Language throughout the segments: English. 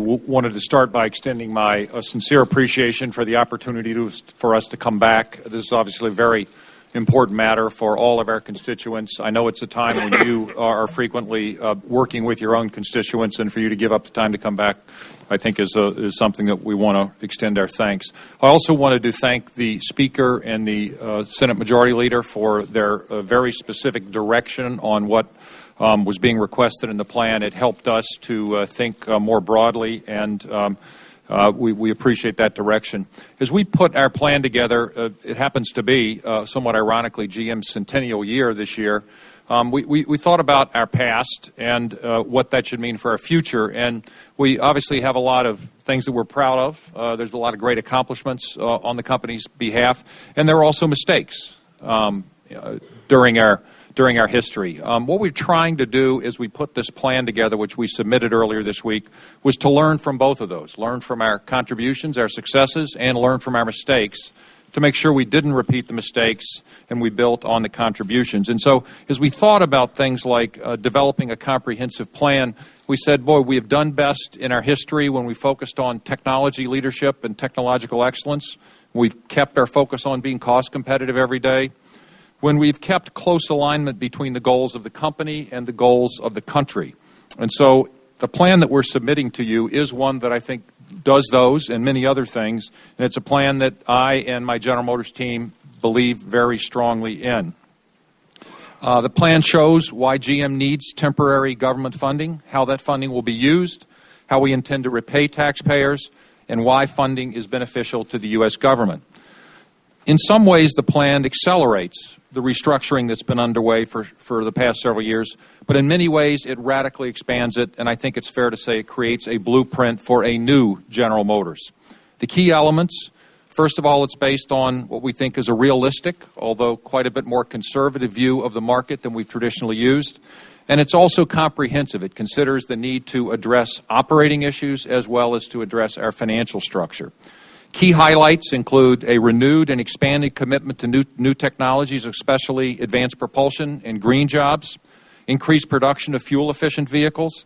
Wanted to start by extending my sincere appreciation for the opportunity for us to come back. This is obviously a very important matter for all of our constituents. I know it's a time when you are frequently working with your own constituents, and for you to give up the time to come back, I think is something that we want to extend our thanks. I also wanted to thank the Speaker and the Senate Majority Leader for their very specific direction on what was being requested in the plan. It helped us to think more broadly, and we appreciate that direction. As we put our plan together, it happens to be, somewhat ironically, GM's centennial year this year. We thought about our past and what that should mean for our future, and we obviously have a lot of things that we're proud of. There's a lot of great accomplishments on the company's behalf, and there are also mistakes during our history. What we're trying to do as we put this plan together, which we submitted earlier this week, was to learn from both of those, learn from our contributions, our successes, and learn from our mistakes to make sure we didn't repeat the mistakes and we built on the contributions. And so as we thought about things like developing a comprehensive plan, we said, boy, we have done best in our history when we focused on technology leadership and technological excellence. We've kept our focus on being cost competitive every day. When we've kept close alignment between the goals of the company and the goals of the country. And so the plan that we're submitting to you is one that I think does those and many other things, and it's a plan that I and my General Motors team believe very strongly in. The plan shows why GM needs temporary government funding, how that funding will be used, how we intend to repay taxpayers, and why funding is beneficial to the U.S. government. In some ways, the plan accelerates the restructuring that's been underway for the past several years, but in many ways it radically expands it, and I think it's fair to say it creates a blueprint for a new General Motors. The key elements, first of all, it's based on what we think is a realistic, although quite a bit more conservative view of the market than we've traditionally used, and it's also comprehensive. It considers the need to address operating issues as well as to address our financial structure. Key highlights include a renewed and expanded commitment to new technologies, especially advanced propulsion and green jobs, increased production of fuel-efficient vehicles,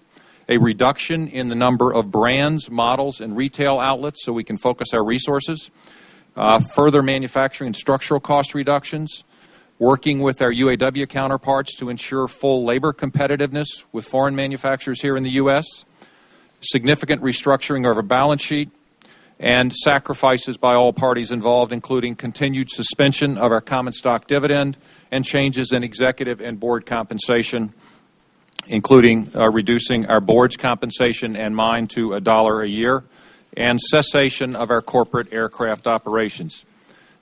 a reduction in the number of brands, models, and retail outlets so we can focus our resources, further manufacturing and structural cost reductions, working with our UAW counterparts to ensure full labor competitiveness with foreign manufacturers here in the U.S., significant restructuring of our balance sheet, and sacrifices by all parties involved, including continued suspension of our common stock dividend and changes in executive and board compensation, including reducing our board's compensation and mine to $1 a year, and cessation of our corporate aircraft operations.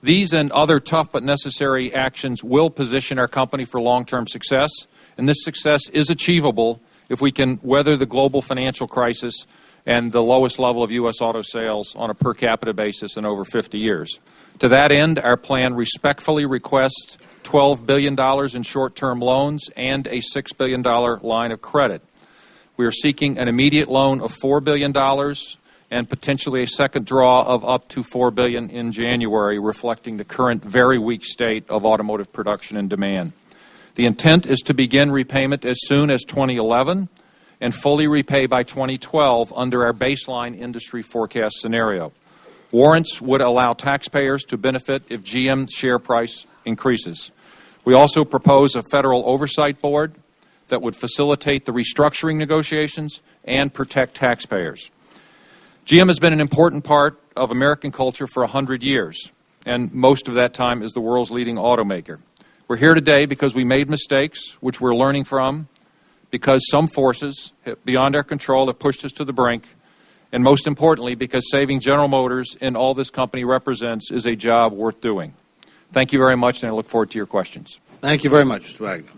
These and other tough but necessary actions will position our company for long-term success, and this success is achievable if we can weather the global financial crisis and the lowest level of U.S. auto sales on a per capita basis in over 50 years. To that end, our plan respectfully requests $12 billion in short-term loans and a $6 billion line of credit. We are seeking an immediate loan of $4 billion and potentially a second draw of up to $4 billion in January, reflecting the current very weak state of automotive production and demand. The intent is to begin repayment as soon as 2011 and fully repay by 2012 under our baseline industry forecast scenario. Warrants would allow taxpayers to benefit if GM's share price increases. We also propose a federal oversight board that would facilitate the restructuring negotiations and protect taxpayers. GM has been an important part of American culture for 100 years, and most of that time is the world's leading automaker. We're here today because we made mistakes, which we're learning from, because some forces beyond our control have pushed us to the brink, and most importantly, because saving General Motors and all this company represents is a job worth doing. Thank you very much, and I look forward to your questions. Thank you very much, Mr. Wagoner.